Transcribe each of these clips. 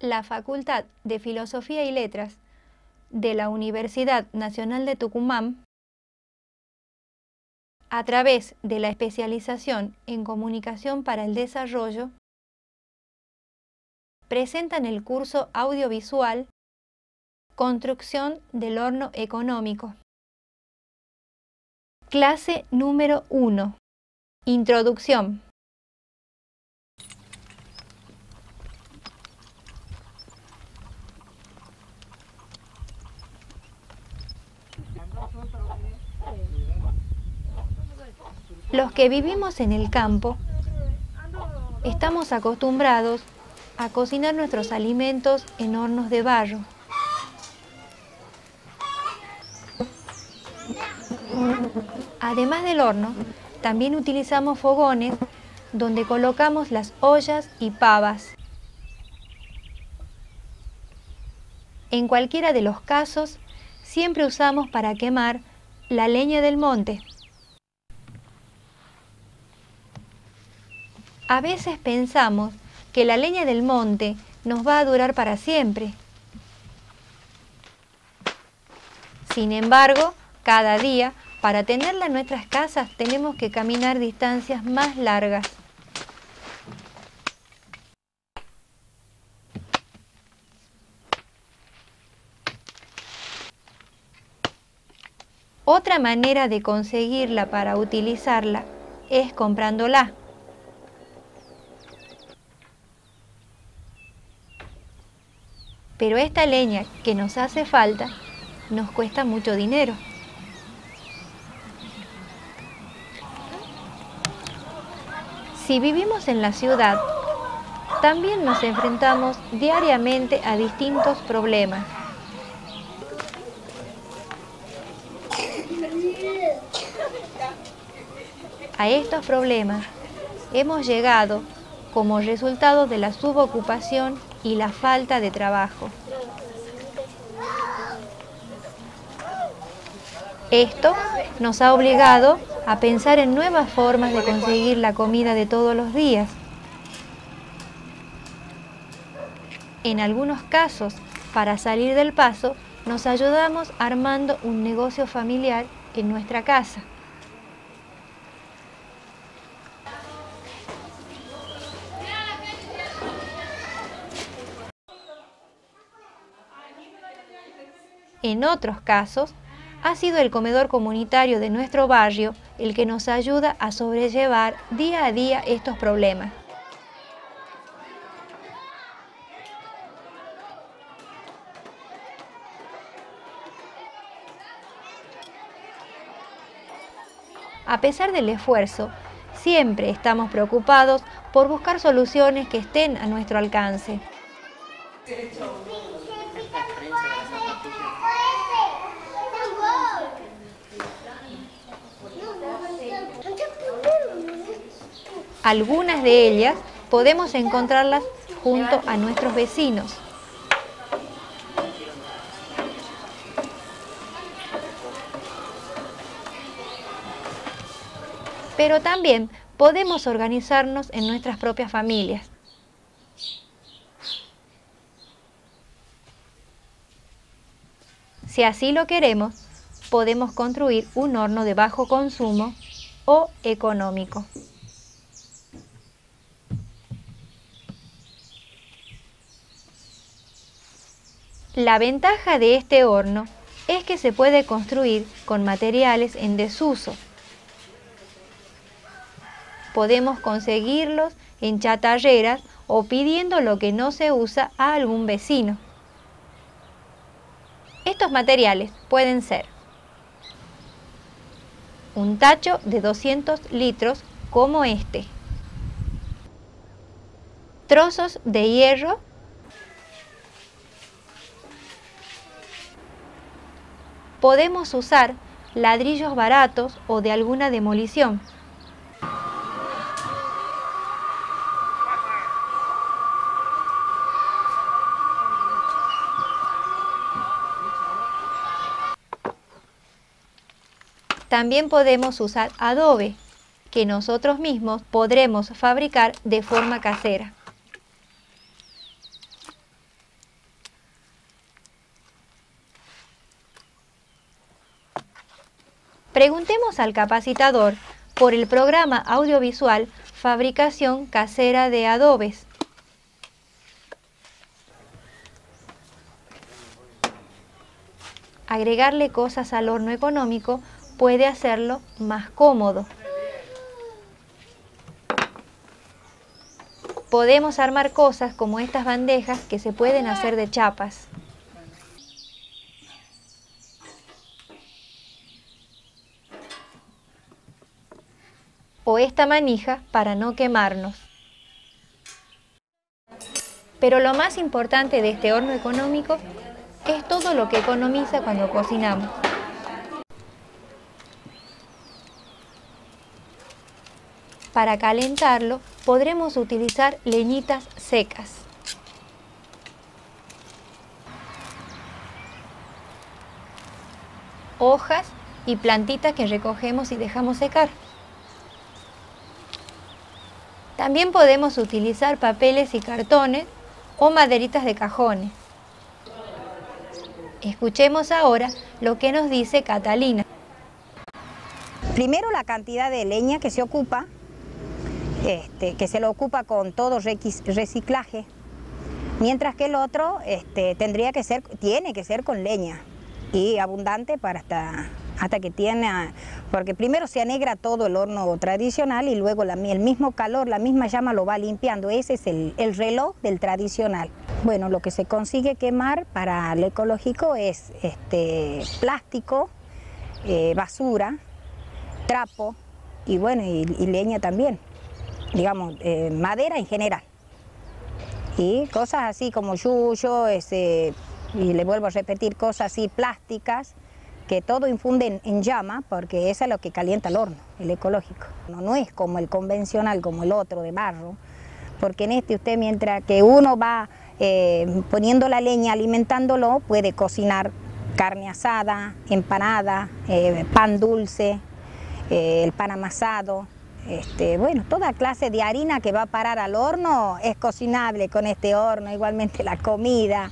La Facultad de Filosofía y Letras de la Universidad Nacional de Tucumán, a través de la especialización en Comunicación para el Desarrollo, presentan el curso audiovisual Construcción del Horno Económico. Clase número 1. Introducción. Los que vivimos en el campo estamos acostumbrados a cocinar nuestros alimentos en hornos de barro. Además del horno, también utilizamos fogones donde colocamos las ollas y pavas. En cualquiera de los casos, siempre usamos para quemar la leña del monte. A veces pensamos que la leña del monte nos va a durar para siempre. Sin embargo, cada día, para tenerla en nuestras casas, tenemos que caminar distancias más largas. Otra manera de conseguirla para utilizarla es comprándola. Pero esta leña que nos hace falta nos cuesta mucho dinero. Si vivimos en la ciudad, también nos enfrentamos diariamente a distintos problemas. A estos problemas hemos llegado como resultado de la subocupación y la falta de trabajo. Esto nos ha obligado a pensar en nuevas formas de conseguir la comida de todos los días. En algunos casos, para salir del paso, nos ayudamos armando un negocio familiar en nuestra casa. En otros casos, ha sido el comedor comunitario de nuestro barrio el que nos ayuda a sobrellevar día a día estos problemas. A pesar del esfuerzo, siempre estamos preocupados por buscar soluciones que estén a nuestro alcance. Algunas de ellas podemos encontrarlas junto a nuestros vecinos. Pero también podemos organizarnos en nuestras propias familias. Si así lo queremos, podemos construir un horno de bajo consumo o económico. La ventaja de este horno es que se puede construir con materiales en desuso. Podemos conseguirlos en chatarreras o pidiendo lo que no se usa a algún vecino. Estos materiales pueden ser un tacho de 200 litros como este, trozos de hierro, podemos usar ladrillos baratos o de alguna demolición. También podemos usar adobe, que nosotros mismos podremos fabricar de forma casera. Preguntemos al capacitador por el programa audiovisual Fabricación Casera de Adobes. Agregarle cosas al horno económico puede hacerlo más cómodo. Podemos armar cosas como estas bandejas que se pueden hacer de chapas. O esta manija para no quemarnos. Pero lo más importante de este horno económico es todo lo que economiza cuando cocinamos. Para calentarlo podremos utilizar leñitas secas. Hojas y plantitas que recogemos y dejamos secar. También podemos utilizar papeles y cartones o maderitas de cajones. Escuchemos ahora lo que nos dice Catalina. Primero la cantidad de leña que se ocupa, que se lo ocupa con todo reciclaje, mientras que el otro tiene que ser con leña y abundante para hasta que tiene, porque primero se anegra todo el horno tradicional y luego el mismo calor, la misma llama lo va limpiando. Ese es el reloj del tradicional. Bueno, lo que se consigue quemar para el ecológico es plástico, basura, trapo y bueno, y leña también, digamos, madera en general. Y cosas así como yuyo, y le vuelvo a repetir, cosas así plásticas, que todo infunde en llama, porque eso es lo que calienta el horno, el ecológico. No es como el convencional, como el otro de barro, porque en usted mientras que uno va poniendo la leña, alimentándolo, puede cocinar carne asada, empanada, pan dulce, el pan amasado, bueno, toda clase de harina que va a parar al horno es cocinable con este horno, igualmente la comida.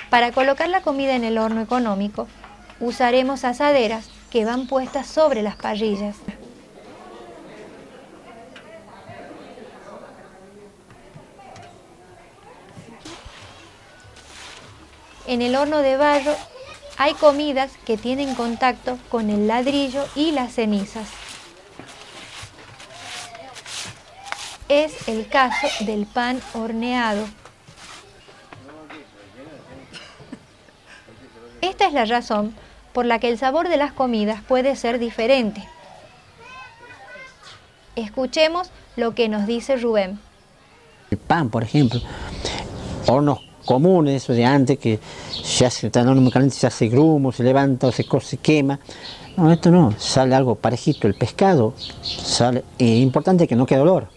Para colocar la comida en el horno económico, usaremos asaderas que van puestas sobre las parrillas. En el horno de barro hay comidas que tienen contacto con el ladrillo y las cenizas. Es el caso del pan horneado. Esta es la razón por la que el sabor de las comidas puede ser diferente. Escuchemos lo que nos dice Rubén. El pan, por ejemplo, hornos comunes, eso de antes, que ya se está en horno muy caliente, se hace grumo, se levanta o se quema. No, esto no, sale algo parejito. El pescado, sale, importante que no quede olor.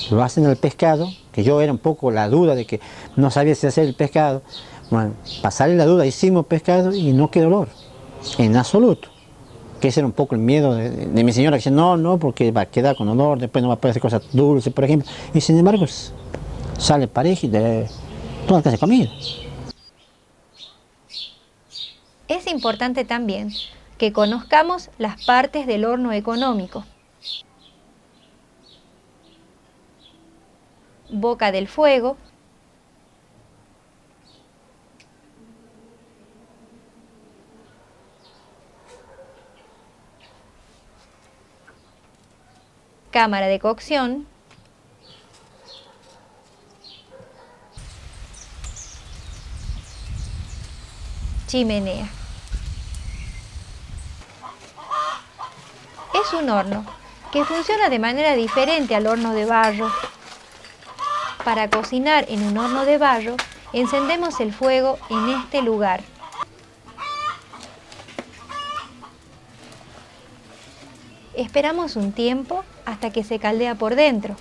Lo hacen al pescado, que yo era un poco la duda de que no sabía si hacer el pescado. Bueno, pasarle la duda, hicimos pescado y no quedó olor, en absoluto. Que ese era un poco el miedo de mi señora, que dice, no, porque va a quedar con olor, después no va a poder hacer cosas dulces, por ejemplo. Y sin embargo, sale parejo de toda clase de comida. Es importante también que conozcamos las partes del horno económico. Boca del fuego, cámara de cocción, chimenea. Es un horno que funciona de manera diferente al horno de barro. Para cocinar en un horno de barro, encendemos el fuego en este lugar. Esperamos un tiempo hasta que se caldea por dentro.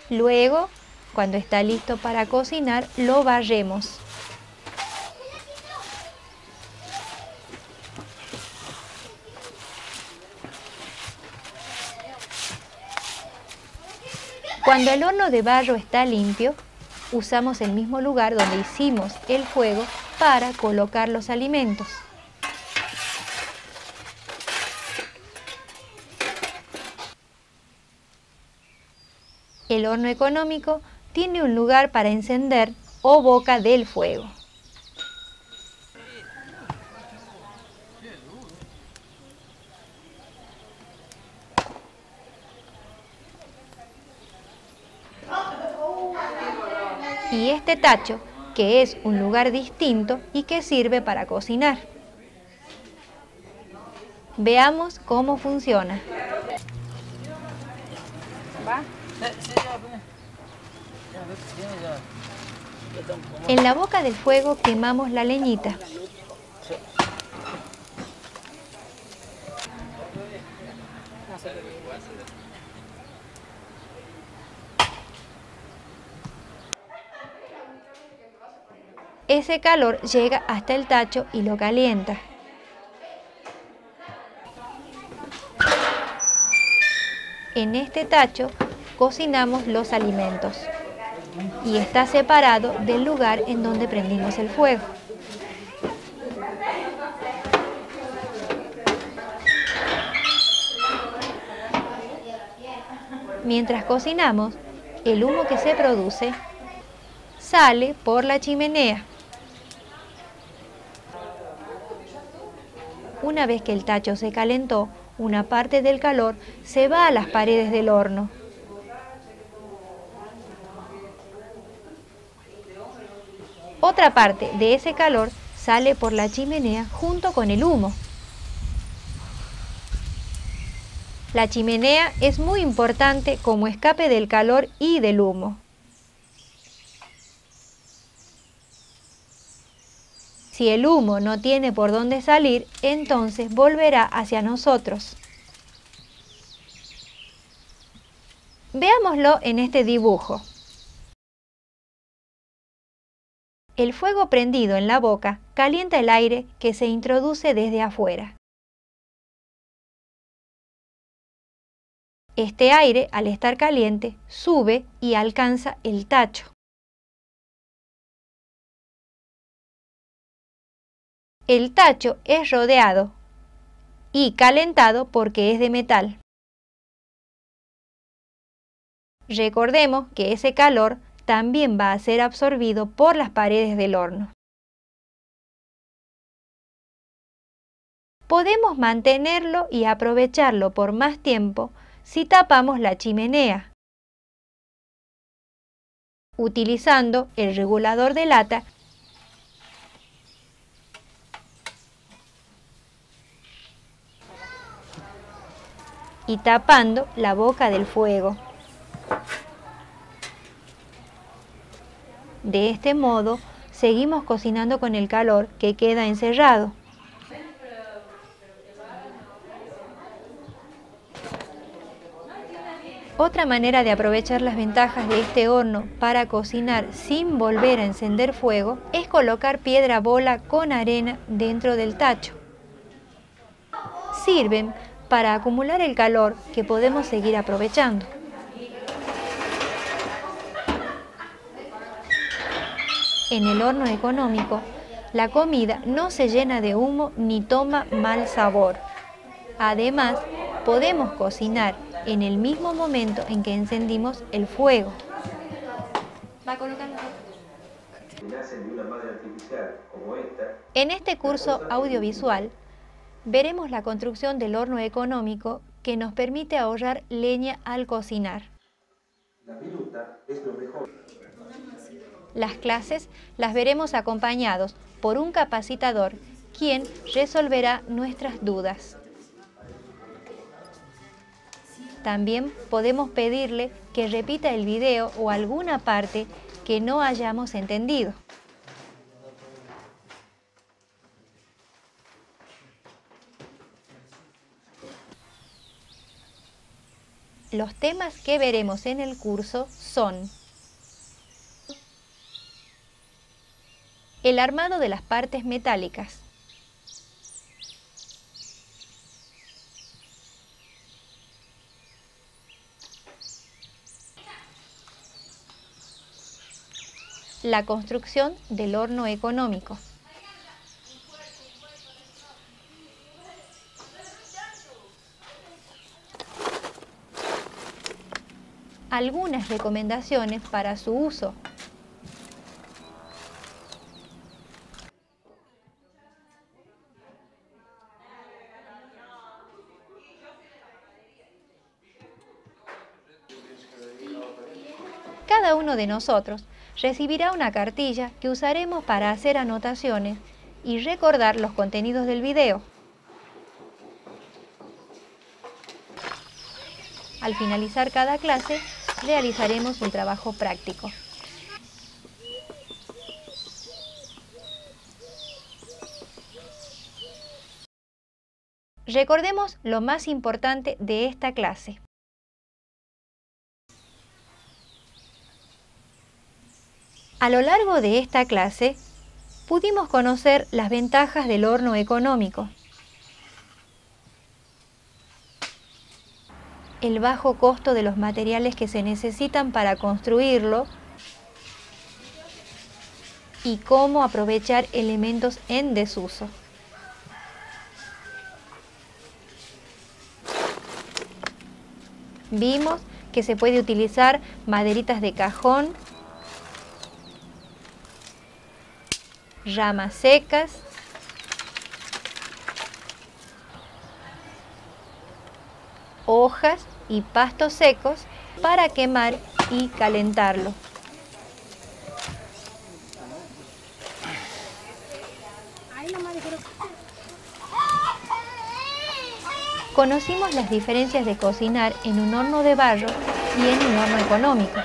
Luego, cuando está listo para cocinar, lo barremos. Cuando el horno de barro está limpio, usamos el mismo lugar donde hicimos el fuego para colocar los alimentos. El horno económico tiene un lugar para encender o boca del fuego. Y este tacho, que es un lugar distinto y que sirve para cocinar. Veamos cómo funciona. En la boca del fuego quemamos la leñita. Ese calor llega hasta el tacho y lo calienta. En este tacho cocinamos los alimentos y está separado del lugar en donde prendimos el fuego. Mientras cocinamos, el humo que se produce sale por la chimenea. Una vez que el tacho se calentó, una parte del calor se va a las paredes del horno. Otra parte de ese calor sale por la chimenea junto con el humo. La chimenea es muy importante como escape del calor y del humo. Si el humo no tiene por dónde salir, entonces volverá hacia nosotros. Veámoslo en este dibujo. El fuego prendido en la boca calienta el aire que se introduce desde afuera. Este aire, al estar caliente, sube y alcanza el tacho. El tacho es rodeado y calentado porque es de metal. Recordemos que ese calor también va a ser absorbido por las paredes del horno. Podemos mantenerlo y aprovecharlo por más tiempo si tapamos la chimenea, utilizando el regulador de lata y tapando la boca del fuego. De este modo, seguimos cocinando con el calor que queda encerrado. Otra manera de aprovechar las ventajas de este horno para cocinar sin volver a encender fuego es colocar piedra bola con arena dentro del tacho. Sirven para acumular el calor que podemos seguir aprovechando. En el horno económico, la comida no se llena de humo ni toma mal sabor. Además, podemos cocinar en el mismo momento en que encendimos el fuego. En este curso audiovisual, veremos la construcción del horno económico que nos permite ahorrar leña al cocinar. Las clases las veremos acompañados por un capacitador, quien resolverá nuestras dudas. También podemos pedirle que repita el video o alguna parte que no hayamos entendido. Los temas que veremos en el curso son el armado de las partes metálicas, la construcción del horno económico. Algunas recomendaciones para su uso. Cada uno de nosotros recibirá una cartilla que usaremos para hacer anotaciones y recordar los contenidos del video. Al finalizar cada clase, realizaremos un trabajo práctico. Recordemos lo más importante de esta clase. A lo largo de esta clase, pudimos conocer las ventajas del horno económico, el bajo costo de los materiales que se necesitan para construirlo y cómo aprovechar elementos en desuso. Vimos que se puede utilizar maderitas de cajón, ramas secas, hojas y pastos secos para quemar y calentarlo. Conocimos las diferencias de cocinar en un horno de barro y en un horno económico.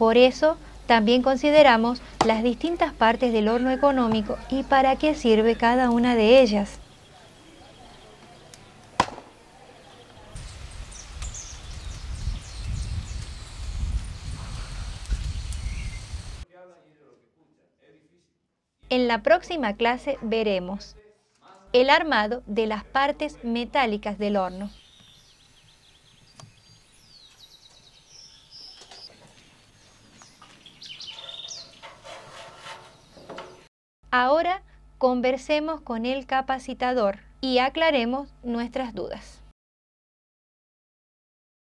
Por eso, también consideramos las distintas partes del horno económico y para qué sirve cada una de ellas. En la próxima clase veremos el armado de las partes metálicas del horno. Ahora conversemos con el capacitador y aclaremos nuestras dudas.